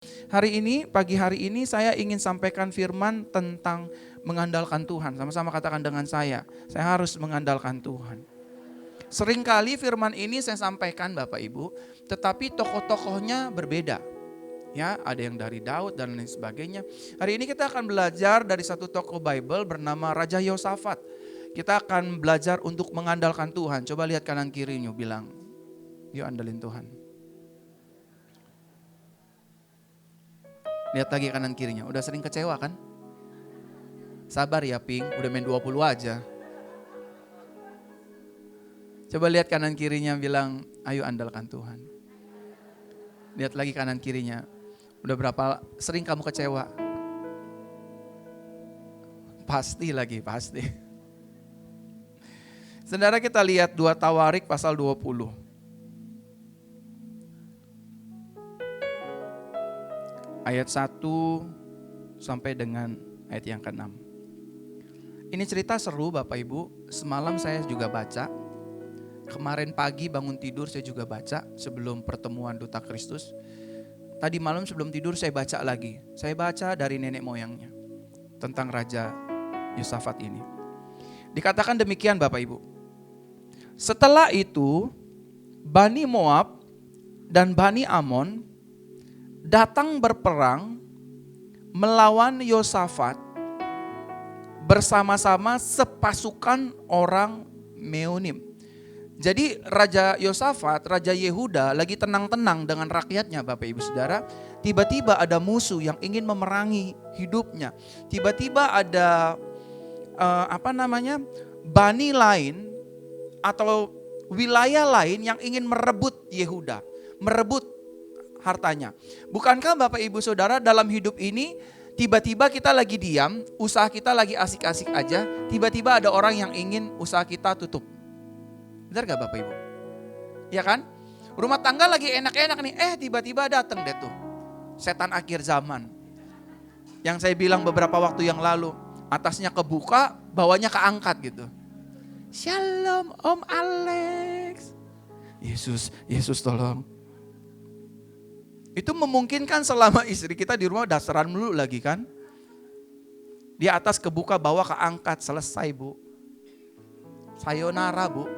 Pagi hari ini saya ingin sampaikan firman tentang mengandalkan Tuhan. Sama-sama katakan dengan saya harus mengandalkan Tuhan. Seringkali firman ini saya sampaikan Bapak Ibu, tetapi tokoh-tokohnya berbeda. Ya, ada yang dari Daud dan lain sebagainya. Hari ini kita akan belajar dari satu tokoh Bible bernama Raja Yosafat. Kita akan belajar untuk mengandalkan Tuhan. Coba lihat kanan kirinya, bilang, yuk andalin Tuhan. Lihat lagi kanan kirinya, udah sering kecewa kan? Sabar ya Ping, udah main 20 aja. Coba lihat kanan kirinya, bilang, ayo andalkan Tuhan. Lihat lagi kanan kirinya, udah berapa sering kamu kecewa? Pasti. Saudara, kita lihat 2 Tawarik pasal 20. Ayat 1 sampai dengan ayat yang ke-6. Ini cerita seru Bapak Ibu, semalam saya juga baca. Kemarin pagi bangun tidur saya juga baca sebelum pertemuan Duta Kristus. Tadi malam sebelum tidur saya baca lagi. Saya baca dari nenek moyangnya tentang Raja Yosafat ini. Dikatakan demikian Bapak Ibu. Setelah itu Bani Moab dan Bani Amon datang berperang melawan Yosafat bersama-sama sepasukan orang Meonim. Jadi Raja Yosafat, Raja Yehuda lagi tenang-tenang dengan rakyatnya Bapak Ibu Saudara. Tiba-tiba ada musuh yang ingin memerangi hidupnya. Tiba-tiba ada bani lain atau wilayah lain yang ingin merebut Yehuda, merebut hartanya. Bukankah Bapak Ibu Saudara dalam hidup ini tiba-tiba kita lagi diam, usaha kita lagi asik-asik aja, tiba-tiba ada orang yang ingin usaha kita tutup. Benar gak Bapak Ibu? Ya kan? Rumah tangga lagi enak-enak nih, tiba-tiba datang deh tuh setan akhir zaman. Yang saya bilang beberapa waktu yang lalu, atasnya kebuka, bawahnya keangkat gitu. Shalom Om Alex. Yesus tolong. Itu memungkinkan selama istri kita di rumah dasaran dulu lagi kan. Di atas kebuka, bawah keangkat, selesai Bu. Sayonara Bu.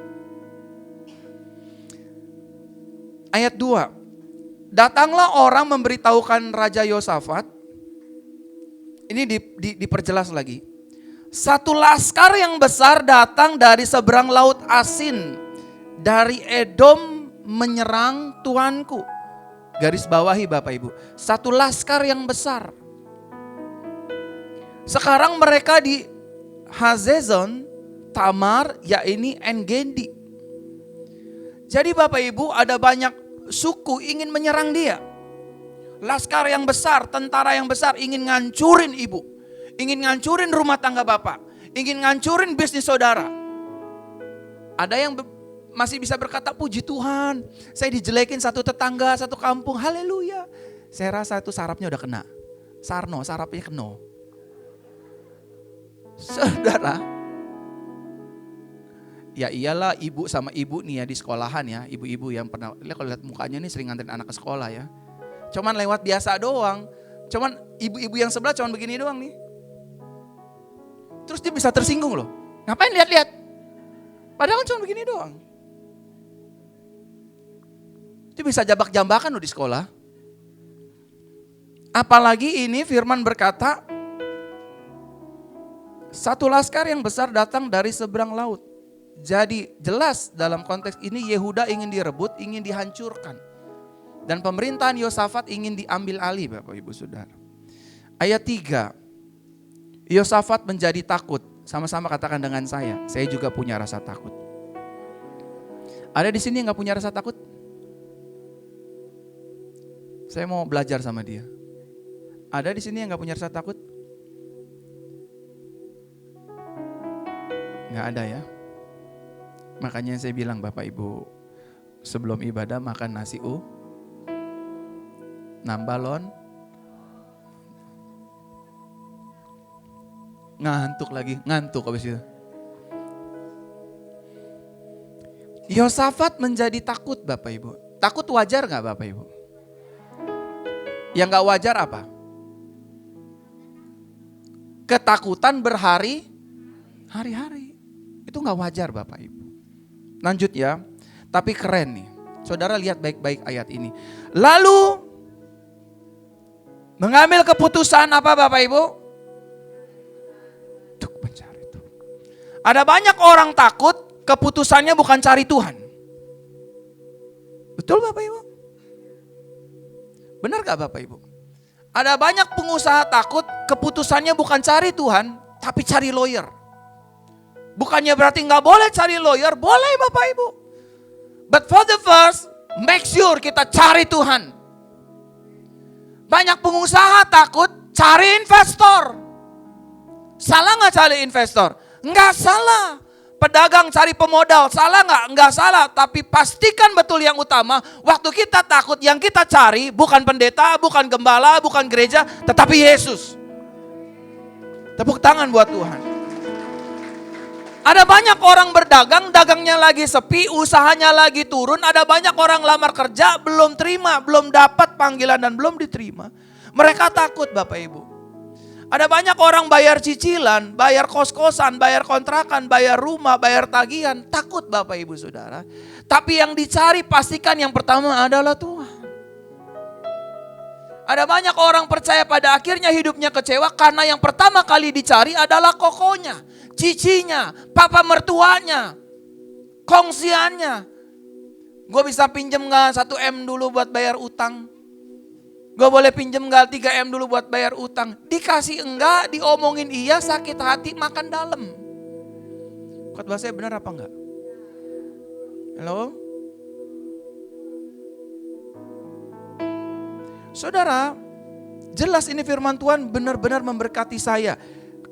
Ayat 2. Datanglah orang memberitahukan Raja Yosafat. Ini diperjelas lagi. Satu laskar yang besar datang dari seberang laut Asin. Dari Edom menyerang tuanku. Garis bawahi Bapak Ibu. Satu laskar yang besar. Sekarang mereka di Hazezon, Tamar, yakni En-Gedi. Jadi Bapak Ibu ada banyak suku ingin menyerang dia. Laskar yang besar, tentara yang besar ingin ngancurin ibu. Ingin ngancurin rumah tangga Bapak. Ingin ngancurin bisnis saudara. Ada yang masih bisa berkata puji Tuhan. Saya dijelekin satu tetangga, satu kampung. Haleluya. Saya rasa itu sarapnya udah kena. Sarapnya kena. Saudara. Ya iyalah ibu sama ibu nih ya di sekolahan ya. Ibu-ibu yang pernah, kalau lihat mukanya nih sering nganterin anak ke sekolah ya. Cuman lewat biasa doang. Cuman ibu-ibu yang sebelah cuman begini doang nih. Terus dia bisa tersinggung loh. Ngapain lihat-lihat? Padahal kan cuma begini doang. Itu bisa jambak-jambakan loh di sekolah. Apalagi ini firman berkata, satu laskar yang besar datang dari seberang laut. Jadi jelas dalam konteks ini Yehuda ingin direbut, ingin dihancurkan. Dan pemerintahan Yosafat ingin diambil alih Bapak Ibu Saudara. Ayat 3. Yosafat menjadi takut. Sama-sama katakan dengan saya juga punya rasa takut. Ada di sini yang gak punya rasa takut? Saya mau belajar sama dia. Ada di sini yang gak punya rasa takut? Gak ada ya. Makanya saya bilang Bapak Ibu, sebelum ibadah makan nasi nambah lon. Ngantuk habis itu. Yosafat menjadi takut Bapak Ibu. Takut wajar gak Bapak Ibu? Yang gak wajar apa? Ketakutan berhari-hari. Itu gak wajar Bapak Ibu. Lanjut ya. Tapi keren nih. Saudara lihat baik-baik ayat ini. Lalu mengambil keputusan apa Bapak Ibu? Untuk mencari Tuhan. Ada banyak orang takut keputusannya bukan cari Tuhan. Betul Bapak Ibu? Benar gak Bapak Ibu? Ada banyak pengusaha takut keputusannya bukan cari Tuhan, tapi cari lawyer. Bukannya berarti gak boleh cari lawyer, boleh Bapak Ibu. But for the first, make sure kita cari Tuhan. Banyak pengusaha takut cari investor. Salah gak cari investor? Enggak salah. Pedagang cari pemodal, salah nggak? Nggak salah, tapi pastikan betul yang utama, waktu kita takut yang kita cari bukan pendeta, bukan gembala, bukan gereja, tetapi Yesus. Tepuk tangan buat Tuhan. Ada banyak orang berdagang, dagangnya lagi sepi, usahanya lagi turun, ada banyak orang lamar kerja, belum terima, belum dapat panggilan dan belum diterima. Mereka takut Bapak Ibu. Ada banyak orang bayar cicilan, bayar kos-kosan, bayar kontrakan, bayar rumah, bayar tagihan. Takut Bapak Ibu Saudara. Tapi yang dicari pastikan yang pertama adalah Tuhan. Ada banyak orang percaya pada akhirnya hidupnya kecewa karena yang pertama kali dicari adalah kokonya, cicinya, papa mertuanya, kongsiannya. Gue bisa pinjem gak 1 M dulu buat bayar utang? Gue boleh pinjem gak 3 M dulu buat bayar utang? Dikasih enggak, diomongin iya, sakit hati, makan dalam. Khotbah saya benar apa enggak? Halo? Saudara, jelas ini firman Tuhan benar-benar memberkati saya.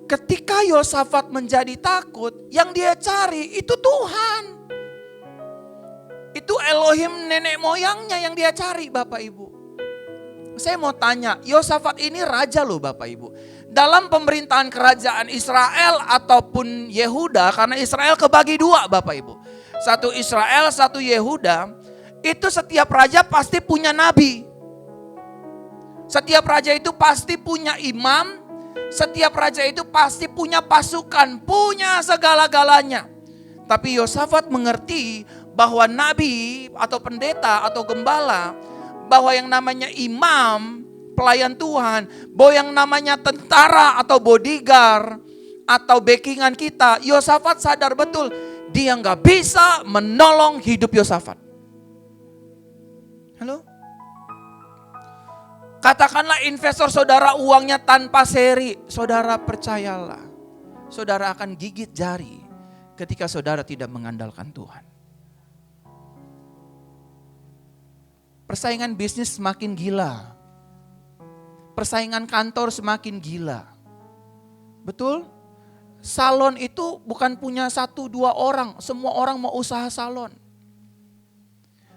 Ketika Yosafat menjadi takut, yang dia cari itu Tuhan. Itu Elohim nenek moyangnya yang dia cari Bapak Ibu. Saya mau tanya, Yosafat ini raja loh Bapak Ibu. Dalam pemerintahan kerajaan Israel ataupun Yehuda, karena Israel kebagi 2 Bapak Ibu. Satu Israel, satu Yehuda, itu setiap raja pasti punya nabi. Setiap raja itu pasti punya imam, setiap raja itu pasti punya pasukan, punya segala-galanya. Tapi Yosafat mengerti bahwa nabi atau pendeta atau gembala, bahwa yang namanya imam, pelayan Tuhan, bahwa yang namanya tentara atau bodyguard atau backingan kita, Yosafat sadar betul dia nggak bisa menolong hidup Yosafat. Halo? Katakanlah investor saudara uangnya tanpa seri, saudara percayalah, saudara akan gigit jari ketika saudara tidak mengandalkan Tuhan. Persaingan bisnis semakin gila. Persaingan kantor semakin gila. Betul? Salon itu bukan punya 1-2 orang. Semua orang mau usaha salon.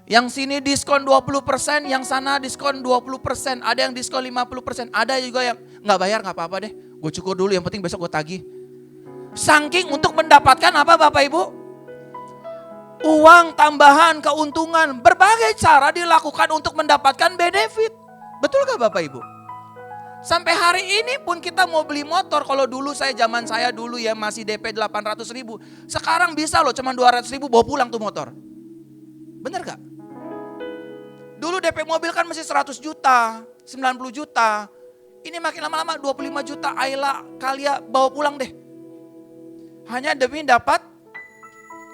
Yang sini diskon 20%, yang sana diskon 20%. Ada yang diskon 50%. Ada juga yang gak bayar, gak apa-apa deh. Gue cukur dulu, yang penting besok gue tagih. Saking untuk mendapatkan apa Bapak Ibu? Uang tambahan, keuntungan, berbagai cara dilakukan untuk mendapatkan benefit. Betul gak Bapak Ibu? Sampai hari ini pun kita mau beli motor. Kalau dulu zaman saya dulu ya masih DP 800 ribu. Sekarang bisa loh cuma 200 ribu bawa pulang tuh motor. Bener gak? Dulu DP mobil kan masih 100 juta, 90 juta. Ini makin lama-lama 25 juta, Ayla, Kalia bawa pulang deh. Hanya demi dapat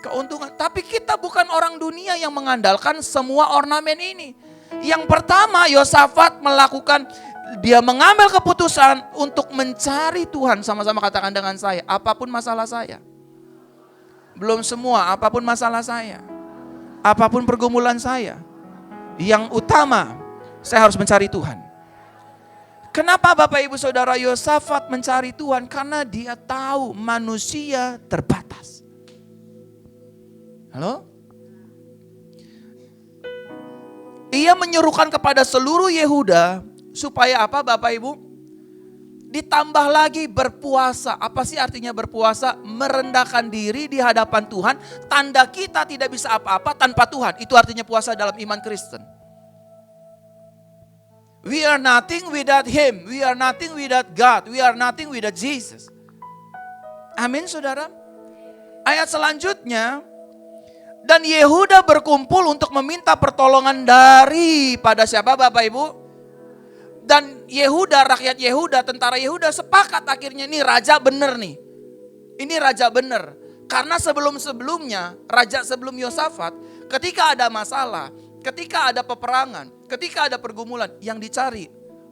keuntungan. Tapi kita bukan orang dunia yang mengandalkan semua ornamen ini. Yang pertama Yosafat melakukan, dia mengambil keputusan untuk mencari Tuhan. Sama-sama katakan dengan saya, apapun masalah saya. Belum semua, apapun masalah saya. Apapun pergumulan saya. Yang utama, saya harus mencari Tuhan. Kenapa Bapak Ibu Saudara Yosafat mencari Tuhan? Karena dia tahu manusia terbatas. Halo? Ia menyerukan kepada seluruh Yehuda supaya apa Bapak Ibu? Ditambah lagi berpuasa. Apa sih artinya berpuasa? Merendahkan diri di hadapan Tuhan. Tanda kita tidak bisa apa-apa tanpa Tuhan. Itu artinya puasa dalam iman Kristen. We are nothing without Him. We are nothing without God. We are nothing without Jesus. Amin saudara. Ayat selanjutnya. Dan Yehuda berkumpul untuk meminta pertolongan daripada siapa Bapak Ibu? Dan Yehuda, rakyat Yehuda, tentara Yehuda sepakat akhirnya ini raja bener nih. Ini raja bener. Karena sebelum-sebelumnya, raja sebelum Yosafat, ketika ada masalah, ketika ada peperangan, ketika ada pergumulan, yang dicari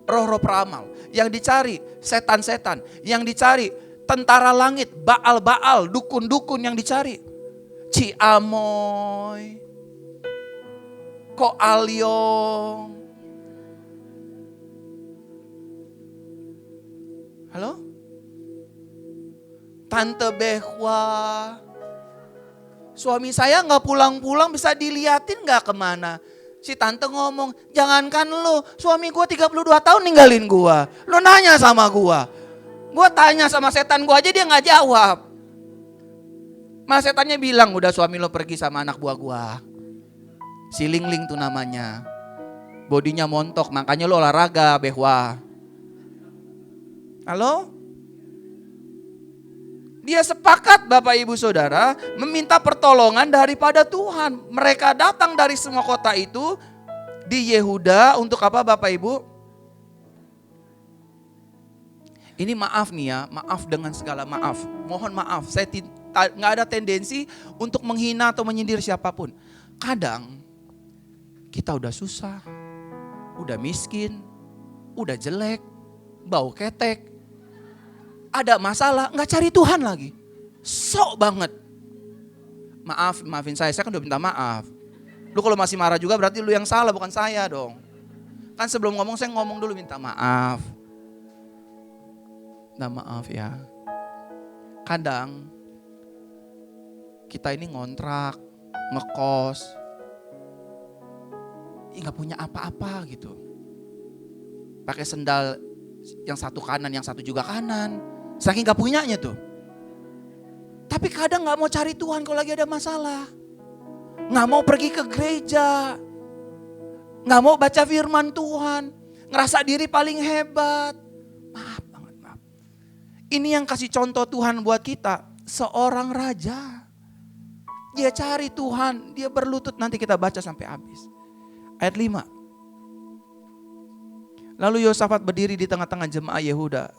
roh-roh peramal, yang dicari setan-setan, yang dicari tentara langit, Baal-Baal, dukun-dukun yang dicari. Ciamoy, Koalyong. Halo? Tante Behwa. Suami saya gak pulang-pulang, bisa diliatin gak kemana? Si tante ngomong, jangankan lo, suami gue 32 tahun ninggalin gue. Lo nanya sama gue. Gue tanya sama setan gue aja dia gak jawab. Malah setannya bilang, udah suami lo pergi sama anak buah gue. Si Lingling tuh namanya. Bodinya montok, makanya lo olahraga, Behwa. Halo? Dia sepakat Bapak Ibu Saudara meminta pertolongan daripada Tuhan. Mereka datang dari semua kota itu di Yehuda untuk apa Bapak Ibu? Ini maaf nih ya, maaf dengan segala maaf. Mohon maaf, saya nggak ada tendensi untuk menghina atau menyindir siapapun. Kadang kita udah susah, udah miskin, udah jelek, bau ketek, ada masalah, nggak cari Tuhan lagi. Sok banget. Maafin saya kan udah minta maaf. Lu kalau masih marah juga berarti lu yang salah, bukan saya dong. Kan sebelum ngomong saya ngomong dulu minta maaf. Nah maaf ya. Kadang kita ini ngontrak, ngekos, nggak punya apa-apa gitu. Pakai sendal yang satu kanan, yang satu juga kanan. Saking gak punyanya tuh. Tapi kadang gak mau cari Tuhan kalau lagi ada masalah. Gak mau pergi ke gereja. Gak mau baca firman Tuhan. Ngerasa diri paling hebat. Maaf banget, maaf. Ini yang kasih contoh Tuhan buat kita. Seorang raja. Dia cari Tuhan. Dia berlutut, nanti kita baca sampai habis. Ayat 5. Lalu Yosafat berdiri di tengah-tengah jemaah Yehuda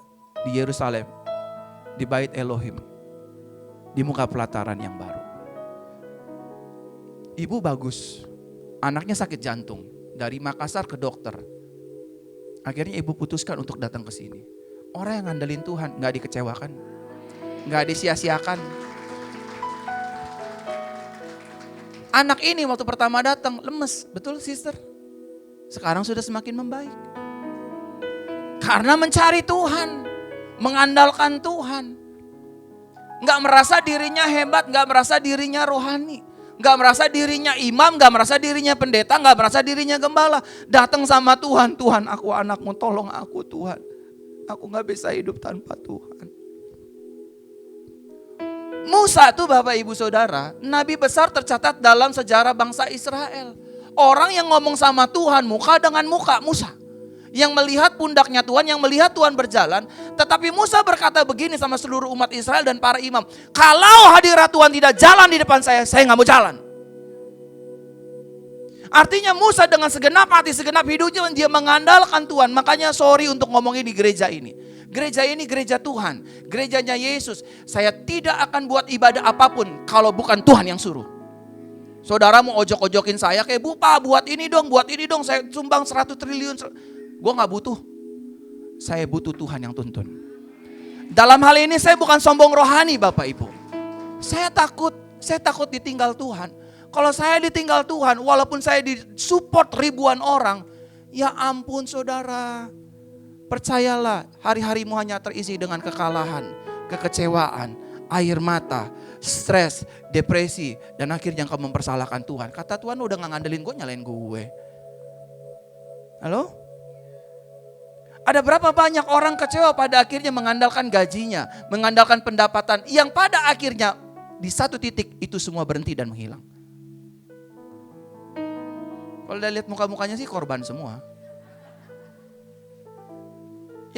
di Yerusalem, di bait Elohim, di muka pelataran yang baru. Ibu bagus, anaknya sakit jantung, dari Makassar ke dokter. Akhirnya ibu putuskan untuk datang ke sini. Orang yang ngandelin Tuhan gak dikecewakan, gak disia-siakan. Anak ini waktu pertama datang lemes, betul sister? Sekarang sudah semakin membaik. Karena mencari Tuhan, mengandalkan Tuhan. Gak merasa dirinya hebat, gak merasa dirinya rohani. Gak merasa dirinya imam, gak merasa dirinya pendeta, gak merasa dirinya gembala. Datang sama Tuhan, Tuhan aku anakmu, tolong aku Tuhan. Aku gak bisa hidup tanpa Tuhan. Musa tuh Bapak Ibu Saudara, nabi besar tercatat dalam sejarah bangsa Israel. Orang yang ngomong sama Tuhan muka dengan muka, Musa. Yang melihat pundaknya Tuhan, yang melihat Tuhan berjalan. Tetapi Musa berkata begini sama seluruh umat Israel dan para imam. Kalau hadirat Tuhan tidak jalan di depan saya gak mau jalan. Artinya Musa dengan segenap hati, segenap hidupnya dia mengandalkan Tuhan. Makanya sorry untuk ngomongin di gereja ini. Gereja ini gereja Tuhan, gerejanya Yesus. Saya tidak akan buat ibadah apapun kalau bukan Tuhan yang suruh. Saudara mau ojok-ojokin saya kayak Pak buat ini dong, saya sumbang 100 triliun. Gue gak butuh, saya butuh Tuhan yang tuntun. Dalam hal ini saya bukan sombong rohani Bapak Ibu. Saya takut ditinggal Tuhan. Kalau saya ditinggal Tuhan, walaupun saya disupport ribuan orang, ya ampun saudara. Percayalah hari-harimu hanya terisi dengan kekalahan, kekecewaan, air mata, stres, depresi. Dan akhirnya engkau mempersalahkan Tuhan. Kata Tuhan udah gak ngandelin gue, nyalain gue. Halo? Ada berapa banyak orang kecewa pada akhirnya mengandalkan gajinya, mengandalkan pendapatan yang pada akhirnya di satu titik itu semua berhenti dan menghilang. Kalau udah lihat muka-mukanya sih korban semua.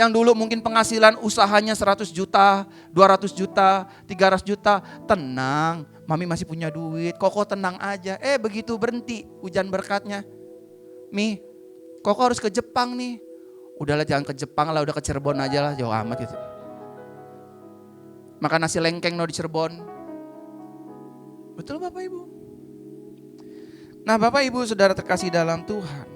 Yang dulu mungkin penghasilan usahanya 100 juta, 200 juta, 300 juta. Tenang, mami masih punya duit. Koko tenang aja. Begitu berhenti hujan berkatnya. Mi, Koko harus ke Jepang nih. Udahlah jangan ke Jepang lah, udah ke Cirebon aja lah, jauh amat gitu. Makan nasi lengkeng di Cirebon. Betul Bapak Ibu? Nah Bapak Ibu Saudara terkasih dalam Tuhan.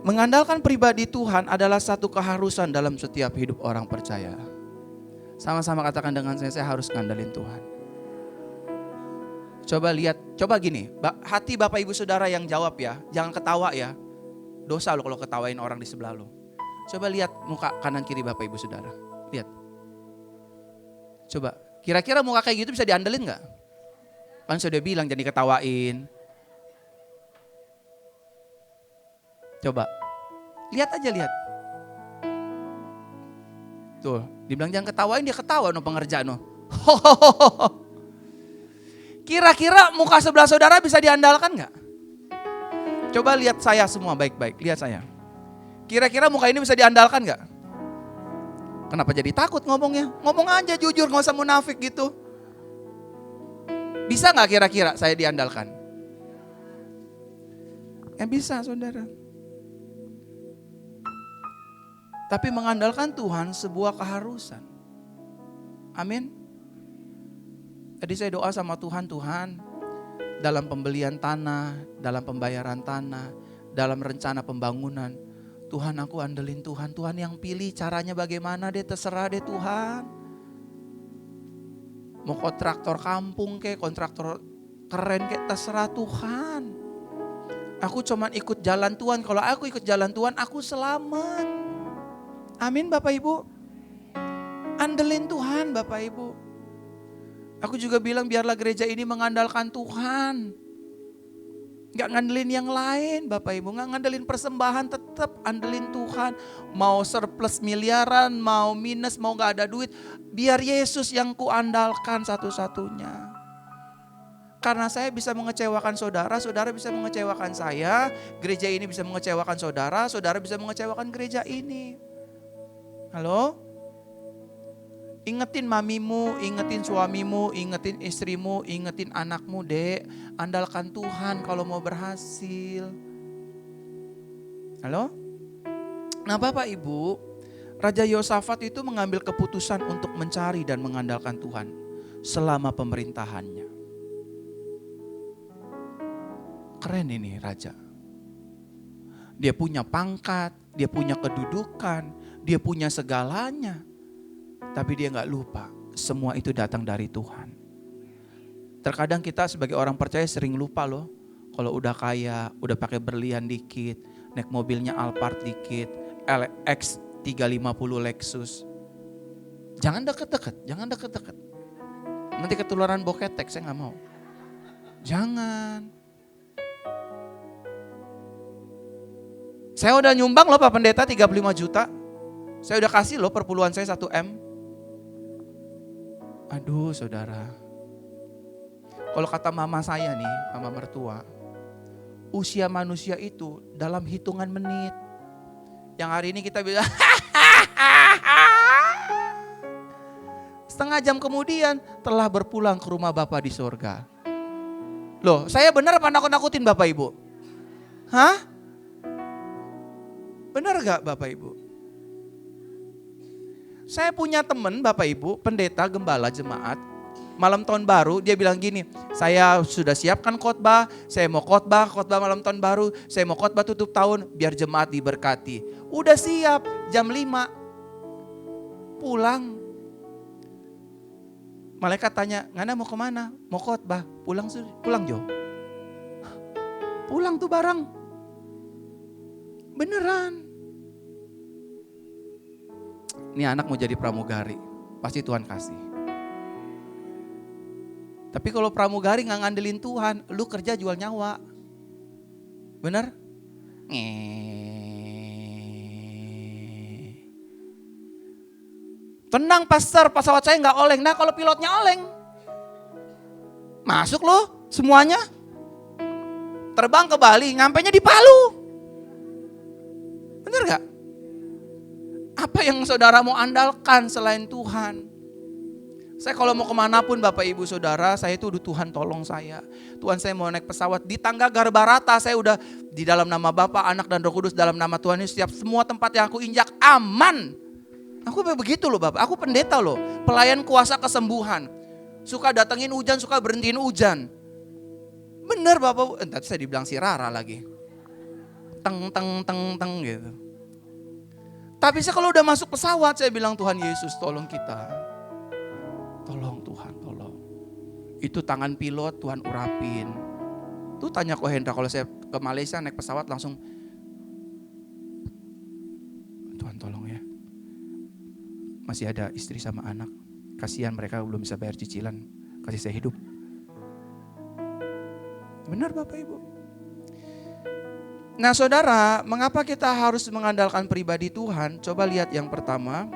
Mengandalkan pribadi Tuhan adalah satu keharusan dalam setiap hidup orang percaya. Sama-sama katakan dengan saya harus ngandalin Tuhan. Coba lihat, coba gini, hati Bapak Ibu Saudara yang jawab ya, jangan ketawa ya. Dosa lo kalau ketawain orang di sebelah lo. Coba lihat muka kanan kiri Bapak Ibu Saudara, lihat. Coba, kira-kira muka kayak gitu bisa diandelin gak? Kan saya udah bilang jangan diketawain. Coba, lihat aja lihat. Tuh, dibilang jangan ketawain, dia ketawa pengerjaan no. Kira-kira muka sebelah saudara bisa diandalkan gak? Coba lihat saya semua baik-baik, lihat saya. Kira-kira muka ini bisa diandalkan gak? Kenapa jadi takut ngomongnya? Ngomong aja jujur, gak usah munafik gitu. Bisa gak kira-kira saya diandalkan? Ya bisa saudara. Tapi mengandalkan Tuhan sebuah keharusan. Amin. Tadi saya doa sama Tuhan, Tuhan dalam pembelian tanah, dalam pembayaran tanah, dalam rencana pembangunan. Tuhan aku andelin Tuhan, Tuhan yang pilih caranya bagaimana deh terserah deh Tuhan. Mau kontraktor kampung kek, kontraktor keren kek terserah Tuhan. Aku cuman ikut jalan Tuhan, kalau aku ikut jalan Tuhan aku selamat. Amin Bapak Ibu. Andelin Tuhan Bapak Ibu. Aku juga bilang biarlah gereja ini mengandalkan Tuhan. Gak ngandelin yang lain Bapak Ibu. Gak ngandelin persembahan, tetap andelin Tuhan. Mau surplus miliaran, mau minus, mau gak ada duit. Biar Yesus yang kuandalkan satu-satunya. Karena saya bisa mengecewakan saudara, saudara bisa mengecewakan saya. Gereja ini bisa mengecewakan saudara, saudara bisa mengecewakan gereja ini. Halo? Ingetin mamimu, ingetin suamimu, ingetin istrimu, ingetin anakmu dek. Andalkan Tuhan kalau mau berhasil. Halo? Nah Bapak Ibu, Raja Yosafat itu mengambil keputusan untuk mencari dan mengandalkan Tuhan selama pemerintahannya. Keren ini raja. Dia punya pangkat, dia punya kedudukan, dia punya segalanya. Tapi dia gak lupa, semua itu datang dari Tuhan. Terkadang kita sebagai orang percaya sering lupa loh. Kalau udah kaya, udah pakai berlian dikit, naik mobilnya Alphard dikit, LX 350 Lexus. Jangan deket-deket, jangan deket-deket. Nanti ketularan boketek, saya gak mau. Jangan. Saya udah nyumbang loh Pak Pendeta 35 juta. Saya udah kasih loh perpuluhan saya 1 M. Aduh saudara. Kalau kata mama saya nih, mama mertua. Usia manusia itu dalam hitungan menit. Yang hari ini kita bilang setengah jam kemudian telah berpulang ke rumah Bapa di sorga. Loh saya benar apa nakut-nakutin Bapak Ibu? Hah? Benar gak Bapak Ibu? Saya punya teman Bapak Ibu, pendeta, gembala, jemaat. Malam tahun baru dia bilang gini, saya sudah siapkan khotbah, saya mau khotbah malam tahun baru, saya mau khotbah tutup tahun biar jemaat diberkati. Udah siap, jam 5 pulang. Malaikat tanya, Ngana mau kemana? Mau khotbah, pulang Jo. Pulang tuh bareng. Beneran. Ini anak mau jadi pramugari, pasti Tuhan kasih. Tapi kalau pramugari gak ngandelin Tuhan, lu kerja jual nyawa. Bener? Tenang pastor, pesawat saya gak oleng. Nah kalau pilotnya oleng, masuk loh semuanya. Terbang ke Bali, ngampainya di Palu. Bener gak? Apa yang saudara mau andalkan selain Tuhan? Saya kalau mau kemanapun Bapak Ibu Saudara, saya itu udah Tuhan tolong saya. Tuhan saya mau naik pesawat, di tangga Garbarata saya udah di dalam nama Bapa, Anak dan Roh Kudus, dalam nama Tuhan Yesus, setiap semua tempat yang aku injak aman. Aku begitu loh Bapak, aku pendeta loh, pelayan kuasa kesembuhan. Suka datengin hujan, suka berhentiin hujan. Bener Bapak, entar saya dibilang si Rara lagi. Teng gitu. Tapi saya kalau udah masuk pesawat, saya bilang Tuhan Yesus tolong kita. Tolong Tuhan, tolong. Itu tangan pilot Tuhan urapin. Tuh tanya Ko Hendra, kalau saya ke Malaysia naik pesawat langsung, Tuhan tolong ya. Masih ada istri sama anak. Kasihan mereka belum bisa bayar cicilan. Kasih saya hidup. Benar Bapak Ibu. Nah saudara, mengapa kita harus mengandalkan pribadi Tuhan? Coba lihat yang pertama.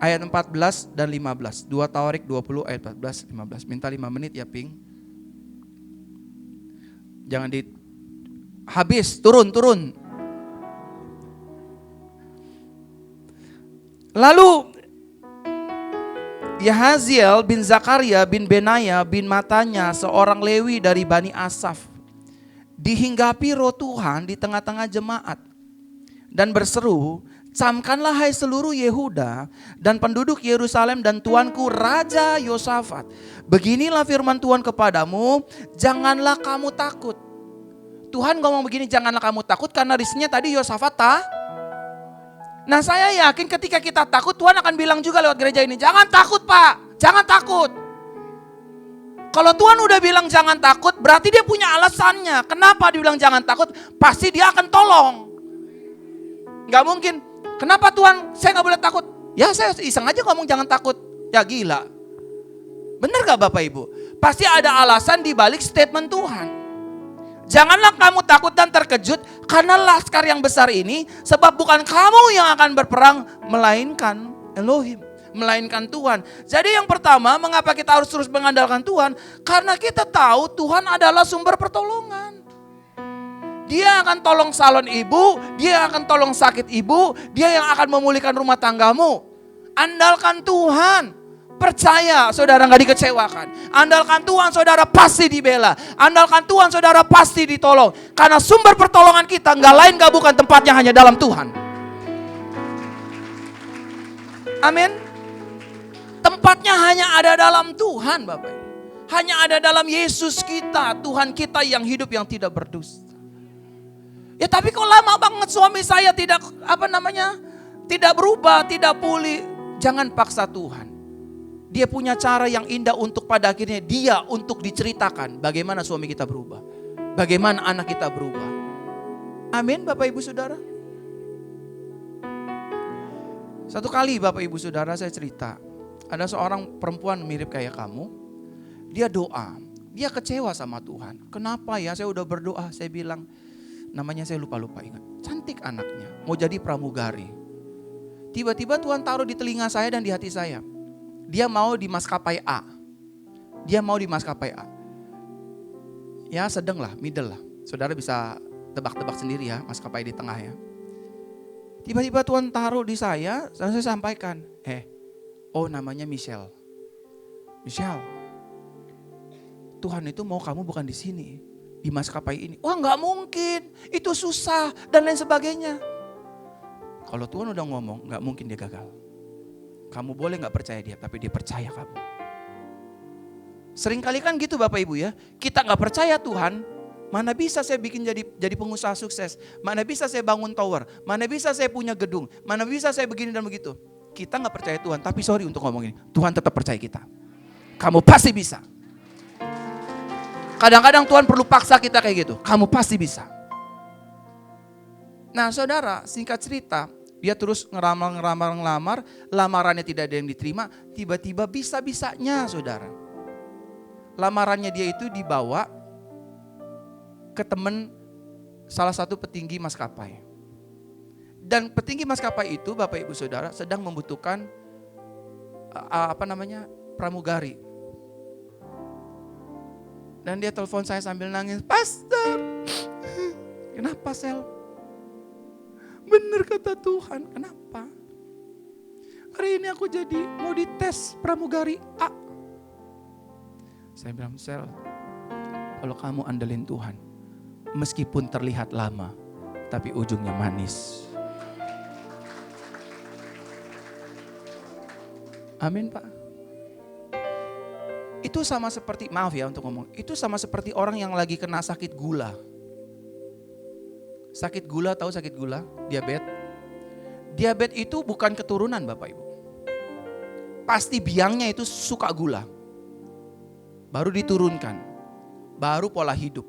Ayat 14 dan 15. 2 Tawarik 20 ayat 14, 15. Minta 5 menit ya Ping. Jangan habis, turun. Lalu Yahaziel bin Zakaria bin Benaya bin Matanya, seorang Lewi dari Bani Asaf, dihinggapi roh Tuhan di tengah-tengah jemaat dan berseru, camkanlah hai seluruh Yehuda dan penduduk Yerusalem dan tuanku Raja Yosafat. Beginilah firman Tuhan kepadamu, janganlah kamu takut. Tuhan ngomong begini, janganlah kamu takut karena risnya tadi Yosafat Nah saya yakin ketika kita takut, Tuhan akan bilang juga lewat gereja ini, jangan takut Pak, jangan takut. Kalau Tuhan udah bilang jangan takut, berarti dia punya alasannya. Kenapa dia bilang jangan takut? Pasti dia akan tolong. Gak mungkin, kenapa Tuhan saya gak boleh takut? Ya saya iseng aja ngomong jangan takut. Ya gila. Benar gak Bapak Ibu? Pasti ada alasan di balik statement Tuhan. Janganlah kamu takut dan terkejut karena laskar yang besar ini, sebab bukan kamu yang akan berperang, melainkan Elohim, melainkan Tuhan. Jadi yang pertama, mengapa kita harus terus mengandalkan Tuhan? Karena kita tahu Tuhan adalah sumber pertolongan. Dia akan tolong salon ibu, dia akan tolong sakit ibu, dia yang akan memulihkan rumah tanggamu. Andalkan Tuhan. Percaya saudara gak dikecewakan. Andalkan Tuhan saudara pasti dibela. Andalkan Tuhan saudara pasti ditolong. Karena sumber pertolongan kita gak lain gak bukan tempatnya hanya dalam Tuhan. Amin. Tempatnya hanya ada dalam Tuhan Bapak. Hanya ada dalam Yesus kita. Tuhan kita yang hidup yang tidak berdusta. Ya tapi kok lama banget suami saya tidak tidak berubah, tidak pulih. Jangan paksa Tuhan. Dia punya cara yang indah untuk pada akhirnya dia untuk diceritakan bagaimana suami kita berubah. Bagaimana anak kita berubah. Amin Bapak Ibu Saudara. Satu kali Bapak Ibu Saudara saya cerita. Ada seorang perempuan mirip kayak kamu. Dia doa. Dia kecewa sama Tuhan. Kenapa ya saya udah berdoa. Saya bilang namanya saya lupa-lupa ingat. Cantik anaknya. Mau jadi pramugari. Tiba-tiba Tuhan taruh di telinga saya dan di hati saya. Dia mau di maskapai A. Dia mau di maskapai A. Ya sedang lah, middle lah. Saudara bisa tebak-tebak sendiri ya, maskapai di tengah ya. Tiba-tiba Tuhan taruh di saya, dan saya sampaikan. Namanya Michelle. Michelle, Tuhan itu mau kamu bukan di sini, di maskapai ini. Wah gak mungkin, itu susah dan lain sebagainya. Kalau Tuhan udah ngomong, gak mungkin dia gagal. Kamu boleh gak percaya dia, tapi dia percaya kamu. Seringkali kan gitu Bapak Ibu ya. Kita gak percaya Tuhan, mana bisa saya bikin jadi pengusaha sukses. Mana bisa saya bangun tower. Mana bisa saya punya gedung. Mana bisa saya begini dan begitu. Kita gak percaya Tuhan, tapi sorry untuk ngomong ini. Tuhan tetap percaya kita. Kamu pasti bisa. Kadang-kadang Tuhan perlu paksa kita kayak gitu. Kamu pasti bisa. Nah saudara, singkat cerita. Dia terus ngelamar, lamarannya tidak ada yang diterima, tiba-tiba bisa-bisanya saudara. Lamarannya dia itu dibawa ke teman salah satu petinggi maskapai. Dan petinggi maskapai itu Bapak Ibu Saudara sedang membutuhkan pramugari. Dan dia telepon saya sambil nangis, Pastor, kenapa Sel? Benar kata Tuhan, kenapa? hari ini aku jadi mau dites pramugari A. Saya bilang, Sel, kalau kamu andelin Tuhan, meskipun terlihat lama, tapi ujungnya manis. Amin Pak. Itu sama seperti, maaf ya untuk ngomong, itu sama seperti orang yang lagi kena sakit gula. Sakit gula, tahu sakit gula? Diabetes. Diabetes itu bukan keturunan Bapak Ibu. Pasti biangnya itu suka gula. Baru diturunkan. Baru pola hidup.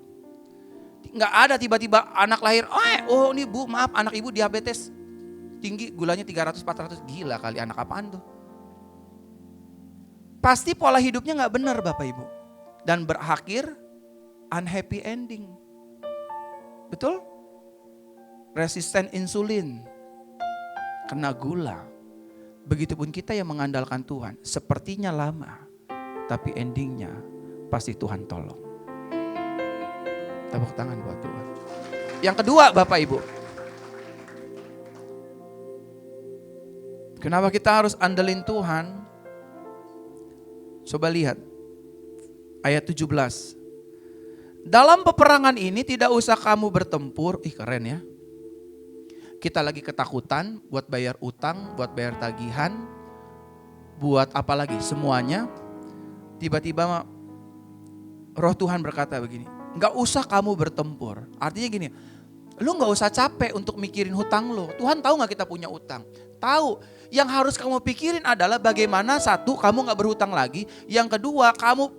Nggak ada tiba-tiba anak lahir, oh ini bu maaf anak ibu diabetes. Tinggi gulanya 300-400, gila kali anak apaan tuh. Pasti pola hidupnya nggak benar Bapak Ibu. Dan berakhir unhappy ending. Betul? Resisten insulin. Kena gula. Begitupun kita yang mengandalkan Tuhan. Sepertinya lama. Tapi endingnya pasti Tuhan tolong. Tepuk tangan buat Tuhan. Yang kedua Bapak Ibu. Kenapa kita harus andelin Tuhan? Coba lihat ayat 17. Dalam peperangan ini tidak usah kamu bertempur. Keren ya. Kita lagi ketakutan buat bayar utang, buat bayar tagihan, buat apa lagi semuanya. Tiba-tiba Roh Tuhan berkata begini, gak usah kamu bertempur. Artinya gini, lu gak usah capek untuk mikirin hutang lu. Tuhan tahu gak kita punya utang? Tahu. Yang harus kamu pikirin adalah bagaimana satu, kamu gak berhutang lagi. Yang kedua, kamu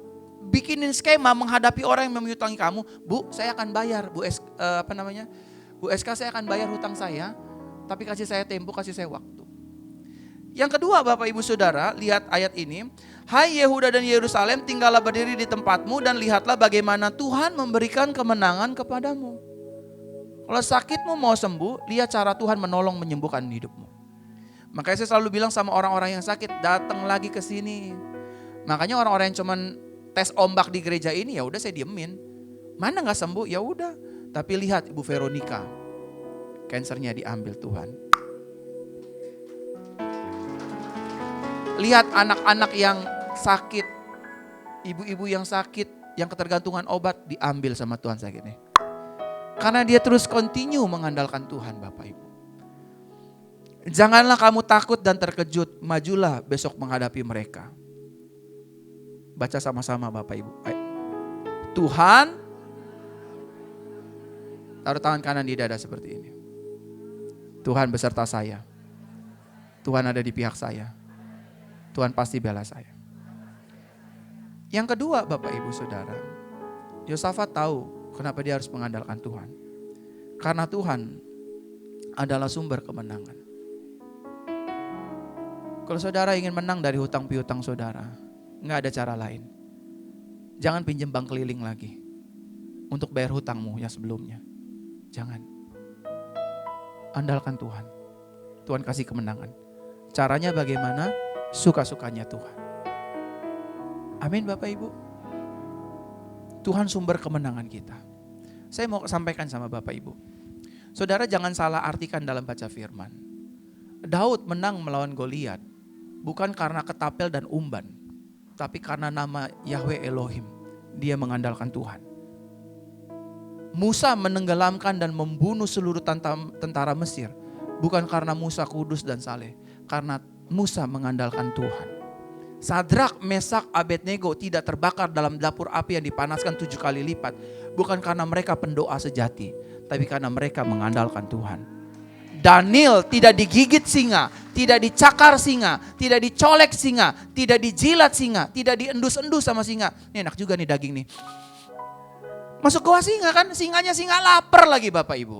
bikinin skema menghadapi orang yang menghutangi kamu. Bu, saya akan bayar. Bu SK saya akan bayar hutang saya. Tapi kasih saya tempo, kasih saya waktu. Yang kedua Bapak Ibu Saudara, lihat ayat ini. Hai Yehuda dan Yerusalem, tinggallah berdiri di tempatmu dan lihatlah bagaimana Tuhan memberikan kemenangan kepadamu. Kalau sakitmu mau sembuh, lihat cara Tuhan menolong menyembuhkan hidupmu. Makanya saya selalu bilang sama orang-orang yang sakit, datang lagi ke sini. Makanya orang-orang yang cuman tes ombak di gereja ini, ya udah saya diemin. Mana nggak sembuh? Ya udah. Tapi lihat Ibu Veronica, kansernya diambil Tuhan. Lihat anak-anak yang sakit, ibu-ibu yang sakit, yang ketergantungan obat diambil sama Tuhan sakitnya. Karena dia terus continue mengandalkan Tuhan Bapak Ibu. Janganlah kamu takut dan terkejut, majulah besok menghadapi mereka. Baca sama-sama Bapak Ibu. Ayo. Tuhan, taruh tangan kanan di dada seperti ini. Tuhan beserta saya. Tuhan ada di pihak saya. Tuhan pasti bela saya. Yang kedua Bapak Ibu Saudara, Yosafat tahu kenapa dia harus mengandalkan Tuhan. Karena Tuhan adalah sumber kemenangan. Kalau saudara ingin menang dari hutang piutang saudara, nggak ada cara lain. Jangan pinjam bank keliling lagi untuk bayar hutangmu yang sebelumnya. Jangan. Andalkan Tuhan. Tuhan kasih kemenangan. Caranya bagaimana? Suka-sukanya Tuhan. Amin Bapak Ibu. Tuhan sumber kemenangan kita. Saya mau sampaikan sama Bapak Ibu. Saudara jangan salah artikan dalam baca firman. Daud menang melawan Goliat bukan karena ketapel dan umban, tapi karena nama Yahweh Elohim. Dia mengandalkan Tuhan. Musa menenggelamkan dan membunuh seluruh tentara Mesir bukan karena Musa kudus dan saleh, karena Musa mengandalkan Tuhan. Sadrak, Mesak, Abednego tidak terbakar dalam dapur api yang dipanaskan 7 kali lipat bukan karena mereka pendoa sejati, tapi karena mereka mengandalkan Tuhan. Daniel tidak digigit singa, tidak dicakar singa, tidak dicolek singa, tidak dijilat singa, tidak diendus-endus sama singa. Ini enak juga nih daging nih. Masuk gua singa kan, singanya singa lapar lagi Bapak Ibu.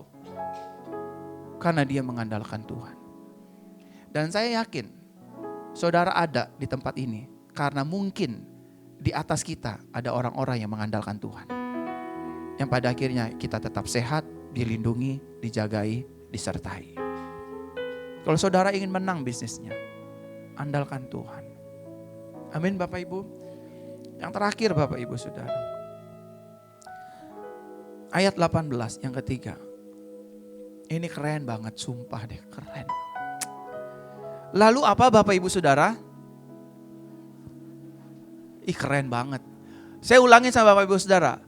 Karena dia mengandalkan Tuhan. Dan saya yakin saudara ada di tempat ini karena mungkin di atas kita ada orang-orang yang mengandalkan Tuhan. Yang pada akhirnya kita tetap sehat, dilindungi, dijagai, disertai. Kalau saudara ingin menang bisnisnya, andalkan Tuhan. Amin Bapak Ibu. Yang terakhir Bapak Ibu Saudara. Ayat 18 yang ketiga. Ini keren banget, sumpah deh, keren. Lalu apa Bapak Ibu Saudara? Ih keren banget. Saya ulangin sama Bapak Ibu Saudara.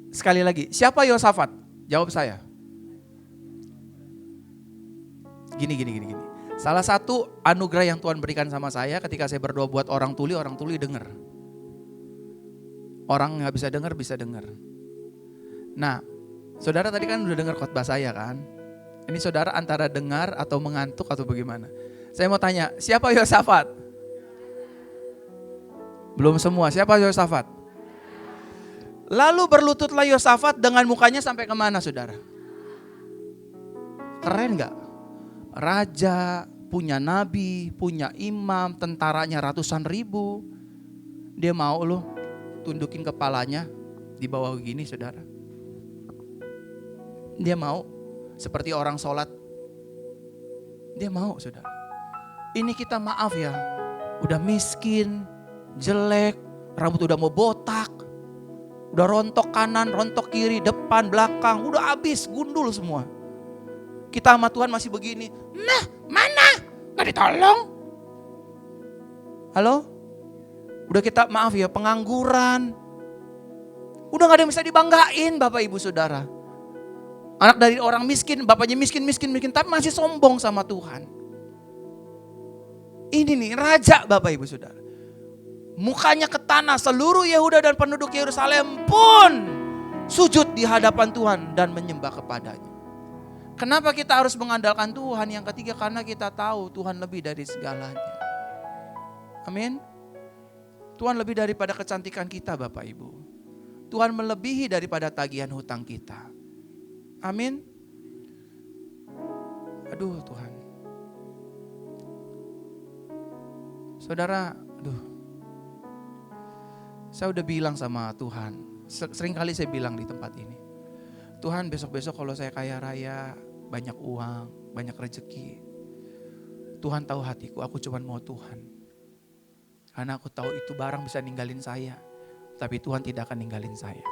Sekali lagi, siapa Yosafat? Jawab saya. Gini. Salah satu anugerah yang Tuhan berikan sama saya ketika saya berdoa buat orang tuli dengar. Orang gak bisa dengar, bisa dengar. Nah, saudara tadi kan udah dengar khotbah saya kan? Ini saudara antara dengar atau mengantuk atau bagaimana? Saya mau tanya, siapa Yosafat? Belum semua, siapa Yosafat? Lalu berlututlah Yosafat dengan mukanya sampai kemana saudara? Keren gak? Raja, punya nabi, punya imam, tentaranya ratusan ribu. Dia mau loh tundukin kepalanya di bawah gini saudara. Dia mau seperti orang sholat. Dia mau saudara. Ini kita maaf ya, udah miskin, jelek, rambut udah mau botak, udah rontok kanan, rontok kiri, depan, belakang, udah habis, gundul semua. Kita sama Tuhan masih begini, nah mana? Gak ditolong. Halo? Udah kita maaf ya, pengangguran. Udah gak ada yang bisa dibanggain Bapak Ibu Saudara. Anak dari orang miskin, bapaknya miskin, tapi masih sombong sama Tuhan. Ini nih raja Bapak Ibu Saudara. Mukanya ke tanah, seluruh Yehuda dan penduduk Yerusalem pun sujud di hadapan Tuhan dan menyembah kepadanya. Kenapa kita harus mengandalkan Tuhan? Yang ketiga, karena kita tahu Tuhan lebih dari segalanya. Amin. Tuhan lebih daripada kecantikan kita Bapak Ibu. Tuhan melebihi daripada tagihan hutang kita. Amin. Aduh Tuhan. Saudara, saya udah bilang sama Tuhan, sering kali saya bilang di tempat ini, Tuhan besok-besok kalau saya kaya raya, banyak uang, banyak rezeki, Tuhan tahu hatiku, aku cuma mau Tuhan. Karena aku tahu itu barang bisa ninggalin saya, tapi Tuhan tidak akan ninggalin saya.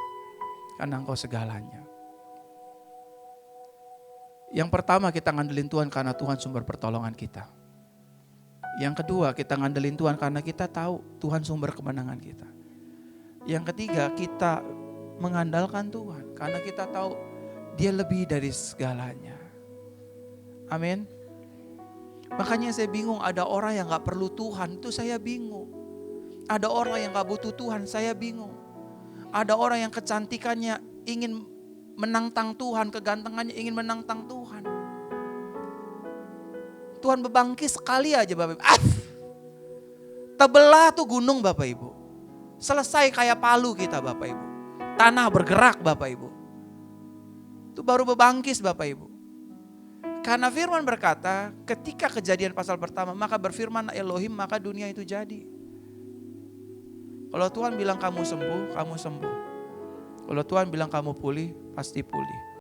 Karena Engkau segalanya. Yang pertama kita ngandelin Tuhan karena Tuhan sumber pertolongan kita. Yang kedua kita ngandelin Tuhan karena kita tahu Tuhan sumber kemenangan kita. Yang ketiga kita mengandalkan Tuhan karena kita tahu Dia lebih dari segalanya. Amin. Makanya saya bingung, ada orang yang gak perlu Tuhan, itu saya bingung. Ada orang yang gak butuh Tuhan, saya bingung. Ada orang yang kecantikannya ingin menantang Tuhan, kegantengannya ingin menantang Tuhan. Tuhan bebangkis sekali aja Bapak Ibu. Terbelah tuh gunung Bapak Ibu. Selesai kayak palu kita Bapak Ibu. Tanah bergerak Bapak Ibu. Itu baru bebangkis Bapak Ibu. Karena firman berkata, ketika kejadian pasal pertama, maka berfirman Elohim, maka dunia itu jadi. Kalau Tuhan bilang kamu sembuh, kamu sembuh. Kalau Tuhan bilang kamu pulih, pasti pulih.